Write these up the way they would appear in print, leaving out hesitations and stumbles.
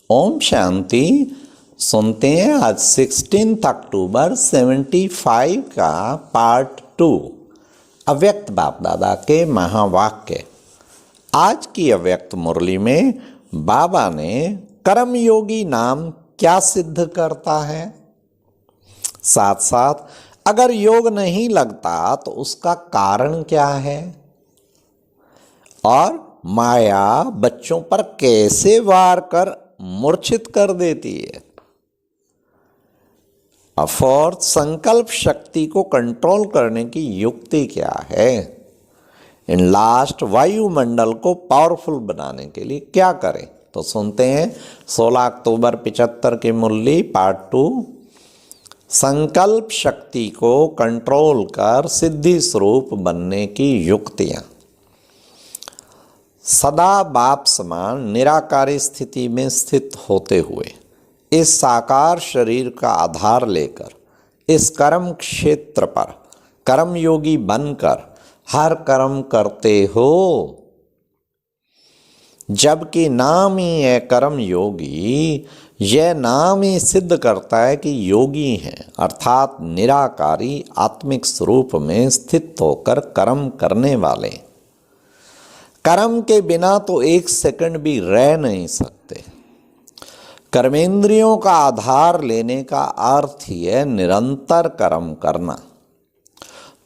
ओम शांति। सुनते हैं आज 16 अक्टूबर 75 का पार्ट 2 अव्यक्त बाप दादा के महावाक्य। आज की अव्यक्त मुरली में बाबा ने कर्मयोगी नाम क्या सिद्ध करता है, साथ साथ अगर योग नहीं लगता तो उसका कारण क्या है और माया बच्चों पर कैसे वार कर मूर्छित कर देती है। फोर्थ, संकल्प शक्ति को कंट्रोल करने की युक्ति क्या है। इन लास्ट, वायुमंडल को पावरफुल बनाने के लिए क्या करें, तो सुनते हैं 16 अक्टूबर 75 की मुरली पार्ट 2। संकल्प शक्ति को कंट्रोल कर सिद्धि स्वरूप बनने की युक्तियां। सदा बाप समान निराकारी स्थिति में स्थित होते हुए इस साकार शरीर का आधार लेकर इस कर्म क्षेत्र पर कर्मयोगी बनकर हर कर्म करते हो, जबकि नाम ही है कर्मयोगी। यह नाम ही सिद्ध करता है कि योगी हैं, अर्थात निराकारी आत्मिक स्वरूप में स्थित होकर कर्म करने वाले। कर्म के बिना तो एक सेकंड भी रह नहीं सकते। कर्मेंद्रियों का आधार लेने का अर्थ ही है निरंतर कर्म करना।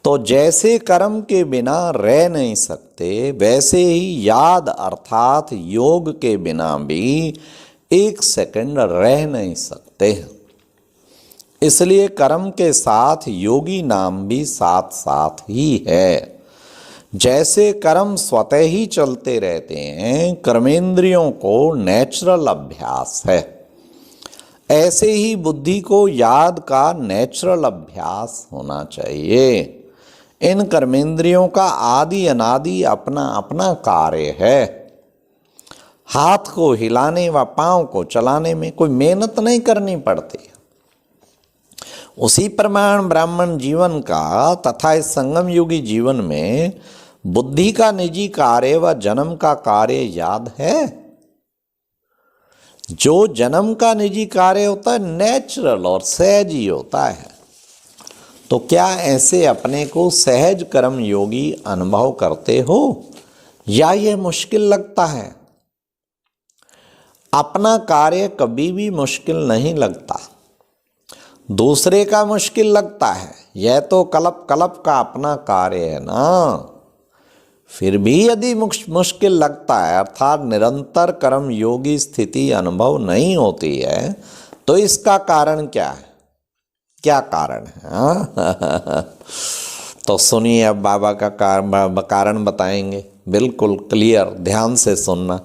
तो जैसे कर्म के बिना रह नहीं सकते, वैसे ही याद अर्थात योग के बिना भी एक सेकंड रह नहीं सकते। इसलिए कर्म के साथ योगी नाम भी साथ साथ ही है। जैसे कर्म स्वतः ही चलते रहते हैं, कर्मेंद्रियों को नेचुरल अभ्यास है, ऐसे ही बुद्धि को याद का नेचुरल अभ्यास होना चाहिए। इन कर्मेंद्रियों का आदि अनादि अपना अपना कार्य है। हाथ को हिलाने व पांव को चलाने में कोई मेहनत नहीं करनी पड़ती। उसी प्रमाण ब्राह्मण जीवन का तथा इस संगम युगी जीवन में बुद्धि का निजी कार्य व जन्म का कार्य याद है। जो जन्म का निजी कार्य होता है नेचुरल और सहज ही होता है। तो क्या ऐसे अपने को सहज कर्म योगी अनुभव करते हो या यह मुश्किल लगता है? अपना कार्य कभी भी मुश्किल नहीं लगता, दूसरे का मुश्किल लगता है। यह तो कल्प कल्प का अपना कार्य है ना। फिर भी यदि मुश्किल लगता है, अर्थात निरंतर कर्म योगी स्थिति अनुभव नहीं होती है, तो इसका कारण क्या है? क्या कारण है? तो सुनिए, अब बाबा का कारण बताएंगे, बिल्कुल क्लियर, ध्यान से सुनना।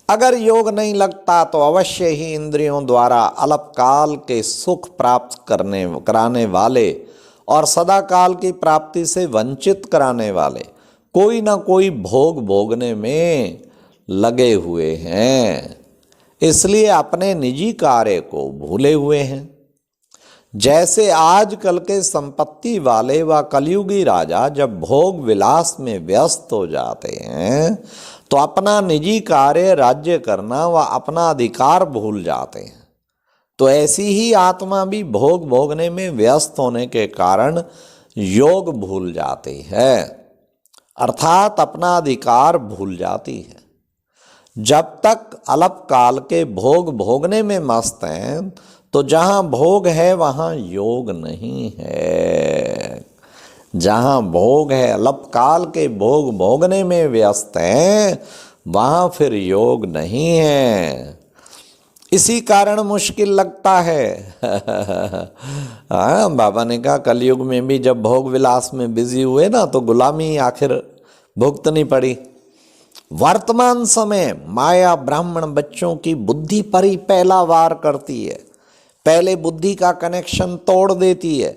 अगर योग नहीं लगता तो अवश्य ही इंद्रियों द्वारा अल्पकाल के सुख प्राप्त कराने वाले और सदाकाल की प्राप्ति से वंचित कराने वाले कोई ना कोई भोग भोगने में लगे हुए हैं। इसलिए अपने निजी कार्य को भूले हुए हैं। जैसे आजकल के संपत्ति वाले व कलयुगी राजा जब भोग विलास में व्यस्त हो जाते हैं तो अपना निजी कार्य राज्य करना व अपना अधिकार भूल जाते हैं। तो ऐसी ही आत्मा भी भोग भोगने में व्यस्त होने के कारण योग भूल जाती है, अर्थात अपना अधिकार भूल जाती है। जब तक अल्पकाल के भोग भोगने में मस्त हैं, तो जहाँ भोग है वहाँ योग नहीं है। जहाँ भोग है, अल्पकाल के भोग भोगने में व्यस्त हैं, वहाँ फिर योग नहीं है। इसी कारण मुश्किल लगता है। हाँ, बाबा ने कहा कलयुग में भी जब भोग विलास में बिजी हुए ना, तो गुलामी आखिर भुगतनी पड़ी। वर्तमान समय माया ब्राह्मण बच्चों की बुद्धि पर ही पहला वार करती है, पहले बुद्धि का कनेक्शन तोड़ देती है।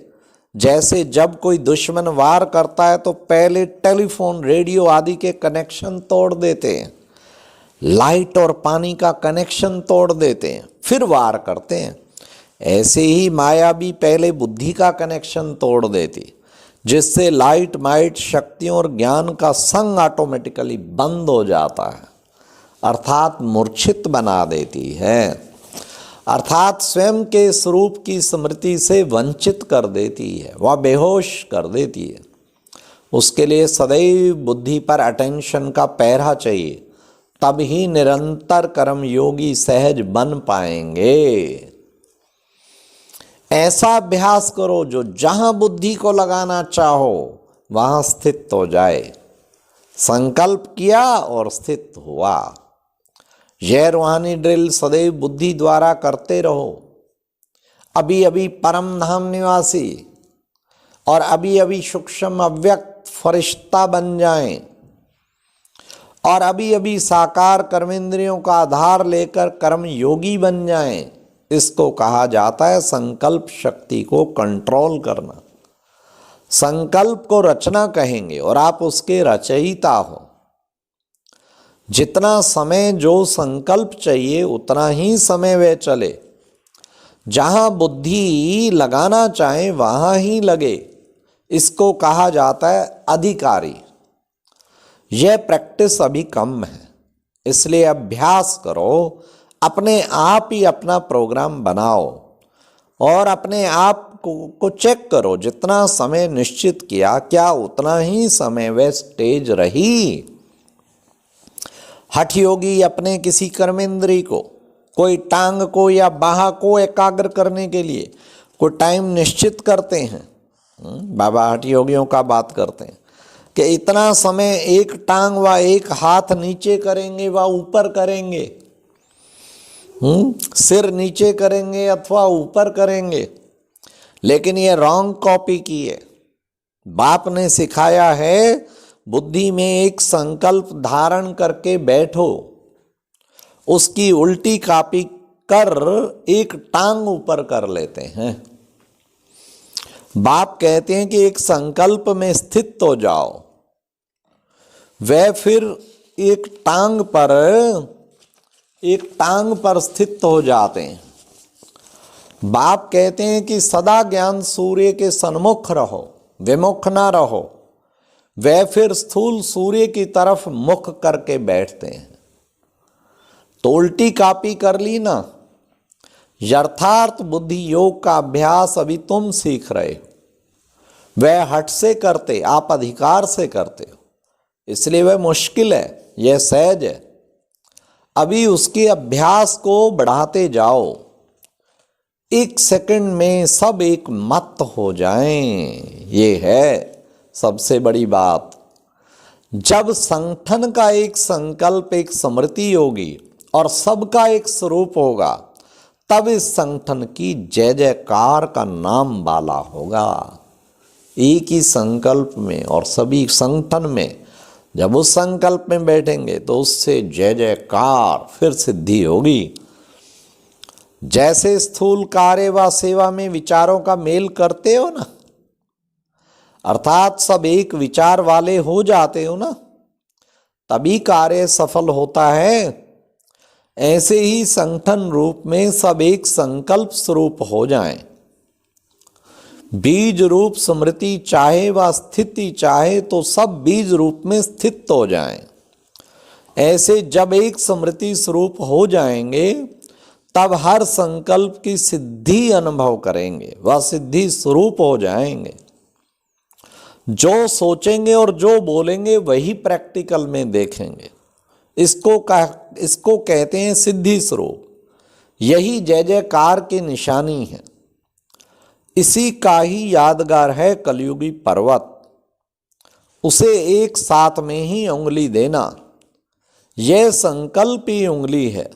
जैसे जब कोई दुश्मन वार करता है तो पहले टेलीफोन, रेडियो आदि के कनेक्शन तोड़ देते हैं, लाइट और पानी का कनेक्शन तोड़ देते हैं, फिर वार करते हैं। ऐसे ही माया भी पहले बुद्धि का कनेक्शन तोड़ देती, जिससे लाइट माइट शक्तियों और ज्ञान का संग ऑटोमेटिकली बंद हो जाता है, अर्थात मूर्छित बना देती है। अर्थात स्वयं के स्वरूप की स्मृति से वंचित कर देती है, वह बेहोश कर देती है। उसके लिए सदैव बुद्धि पर अटेंशन का पहरा चाहिए, तब ही निरंतर कर्मयोगी सहज बन पाएंगे। ऐसा अभ्यास करो जो जहां बुद्धि को लगाना चाहो वहां स्थित हो जाए। संकल्प किया और स्थित हुआ। यह रूहानी ड्रिल सदैव बुद्धि द्वारा करते रहो। अभी अभी परम धाम निवासी और अभी अभी सूक्ष्म अव्यक्त फरिश्ता बन जाएं और अभी अभी साकार कर्मेंद्रियों का आधार लेकर कर्म योगी बन जाएं। इसको कहा जाता है संकल्प शक्ति को कंट्रोल करना। संकल्प को रचना कहेंगे और आप उसके रचयिता हो। जितना समय जो संकल्प चाहिए उतना ही समय वह चले। जहां बुद्धि लगाना चाहे वहां ही लगे। इसको कहा जाता है अधिकारी। यह प्रैक्टिस अभी कम है, इसलिए अभ्यास करो। अपने आप ही अपना प्रोग्राम बनाओ और अपने आप को चेक करो। जितना समय निश्चित किया क्या उतना ही समय वह स्टेज रही। हठ योगी अपने किसी कर्मेंद्री को, कोई टांग को या बाह को एकाग्र करने के लिए कोई टाइम निश्चित करते हैं। बाबा हठ योगियों का बात करते हैं कि इतना समय एक टांग व एक हाथ नीचे करेंगे व ऊपर करेंगे, सिर नीचे करेंगे अथवा ऊपर करेंगे। लेकिन ये रॉन्ग कॉपी की है। बाप ने सिखाया है बुद्धि में एक संकल्प धारण करके बैठो, उसकी उल्टी कॉपी कर एक टांग ऊपर कर लेते हैं। बाप कहते हैं कि एक संकल्प में स्थित हो जाओ, वह फिर एक टांग पर स्थित हो जाते हैं। बाप कहते हैं कि सदा ज्ञान सूर्य के सन्मुख रहो, विमुख ना रहो। वह फिर स्थूल सूर्य की तरफ मुख करके बैठते हैं। तो उल्टी कॉपी कर ली ना। यथार्थ बुद्धि योग का अभ्यास अभी तुम सीख रहे हो। वह हट से करते, आप अधिकार से करते हो, इसलिए वह मुश्किल है, यह सहज है। अभी उसके अभ्यास को बढ़ाते जाओ। एक सेकंड में सब एक मत हो जाएं, ये है सबसे बड़ी बात। जब संगठन का एक संकल्प, एक स्मृति होगी और सबका एक स्वरूप होगा, तब इस संगठन की जय जयकार का नाम बाला होगा। एक ही संकल्प में और सभी संगठन में जब उस संकल्प में बैठेंगे तो उससे जय जयकार फिर सिद्धि होगी। जैसे स्थूल कार्य व सेवा में विचारों का मेल करते हो ना, अर्थात सब एक विचार वाले हो जाते हो ना, तभी कार्य सफल होता है। ऐसे ही संगठन रूप में सब एक संकल्प स्वरूप हो जाएं। बीज रूप स्मृति चाहे व स्थिति चाहे तो सब बीज रूप में स्थित हो जाएं। ऐसे जब एक स्मृति स्वरूप हो जाएंगे तब हर संकल्प की सिद्धि अनुभव करेंगे, वह सिद्धि स्वरूप हो जाएंगे। जो सोचेंगे और जो बोलेंगे वही प्रैक्टिकल में देखेंगे। इसको कहते हैं सिद्धि स्वरूप। यही जय जयकार की निशानी है। इसी का ही यादगार है कलयुगी पर्वत। उसे एक साथ में ही उंगली देना, यह संकल्प ही उंगली है।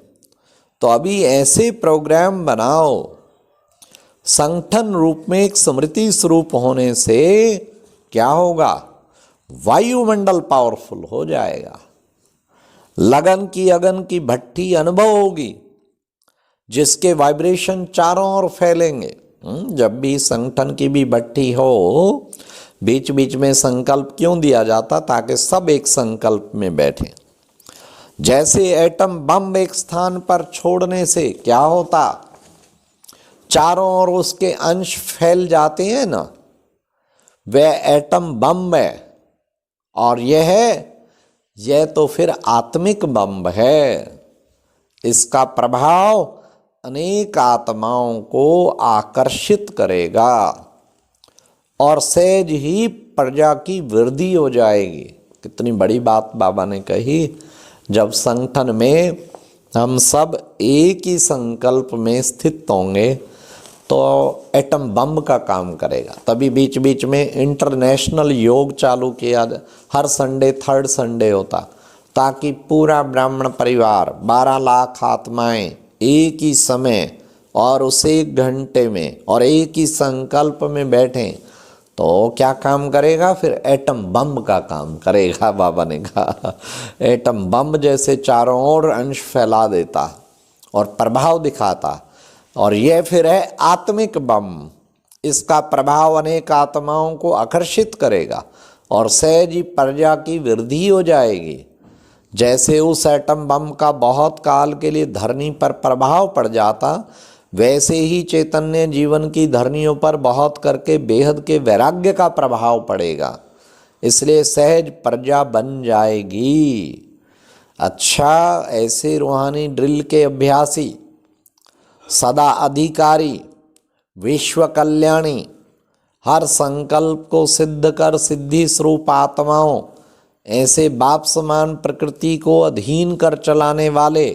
तो अभी ऐसे प्रोग्राम बनाओ। संगठन रूप में एक स्मृति स्वरूप होने से क्या होगा? वायुमंडल पावरफुल हो जाएगा। लगन की अगन की भट्ठी अनुभव होगी, जिसके वाइब्रेशन चारों ओर फैलेंगे। जब भी संगठन की भी भट्ठी हो, बीच बीच में संकल्प क्यों दिया जाता? ताकि सब एक संकल्प में बैठे। जैसे एटम बम एक स्थान पर छोड़ने से क्या होता? चारों ओर उसके अंश फैल जाते हैं ना, वह एटम बम है। और यह तो फिर आत्मिक बम है। इसका प्रभाव अनेक आत्माओं को आकर्षित करेगा और सहज ही प्रजा की वृद्धि हो जाएगी। कितनी बड़ी बात बाबा ने कही। जब संगठन में हम सब एक ही संकल्प में स्थित होंगे तो एटम बम का काम करेगा। तभी बीच बीच में इंटरनेशनल योग चालू किया, हर संडे थर्ड संडे होता, ताकि पूरा ब्राह्मण परिवार 12 लाख आत्माएं एक ही समय और उस 1 घंटे में और एक ही संकल्प में बैठें तो क्या काम करेगा? फिर एटम बम का काम करेगा। बाबा ने कहा एटम बम जैसे चारों ओर अंश फैला देता और प्रभाव दिखाता। और यह फिर है आत्मिक बम। इसका प्रभाव अनेक आत्माओं को आकर्षित करेगा और सहज ही प्रजा की वृद्धि हो जाएगी। जैसे उस एटम बम का बहुत काल के लिए धरनी पर प्रभाव पड़ जाता, वैसे ही चैतन्य जीवन की धरनियों पर बहुत करके बेहद के वैराग्य का प्रभाव पड़ेगा। इसलिए सहज प्रजा बन जाएगी। अच्छा, ऐसे रूहानी ड्रिल के अभ्यासी, सदा अधिकारी, विश्व कल्याणी, हर संकल्प को सिद्ध कर सिद्धि स्वरूप आत्माओं, ऐसे बाप समान प्रकृति को अधीन कर चलाने वाले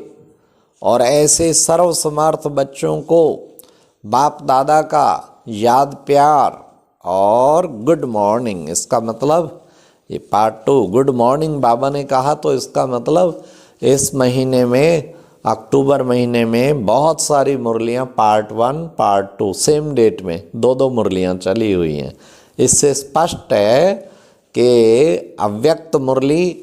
और ऐसे सर्वसमर्थ बच्चों को बाप दादा का याद प्यार और गुड मॉर्निंग। इसका मतलब ये पार्ट 2 गुड मॉर्निंग बाबा ने कहा, तो इसका मतलब इस महीने में अक्टूबर महीने में बहुत सारी मुरलियां पार्ट 1 पार्ट 2 सेम डेट में 2-2 मुरलियां चली हुई हैं। इससे स्पष्ट है कि अव्यक्त मुरली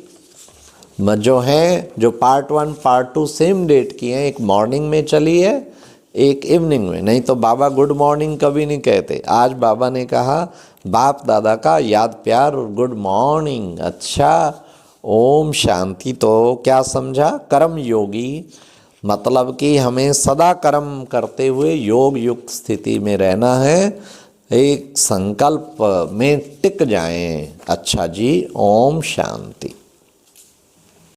जो हैं, जो पार्ट 1 पार्ट 2 सेम डेट की हैं, एक मॉर्निंग में चली है, एक इवनिंग में। नहीं तो बाबा गुड मॉर्निंग कभी नहीं कहते। आज बाबा ने कहा बाप दादा का याद प्यार और गुड मॉर्निंग। अच्छा, ओम शांति। तो क्या समझा? कर्म योगी मतलब कि हमें सदा कर्म करते हुए योग युक्त स्थिति में रहना है, एक संकल्प में टिक जाएं। अच्छा जी, ओम शांति।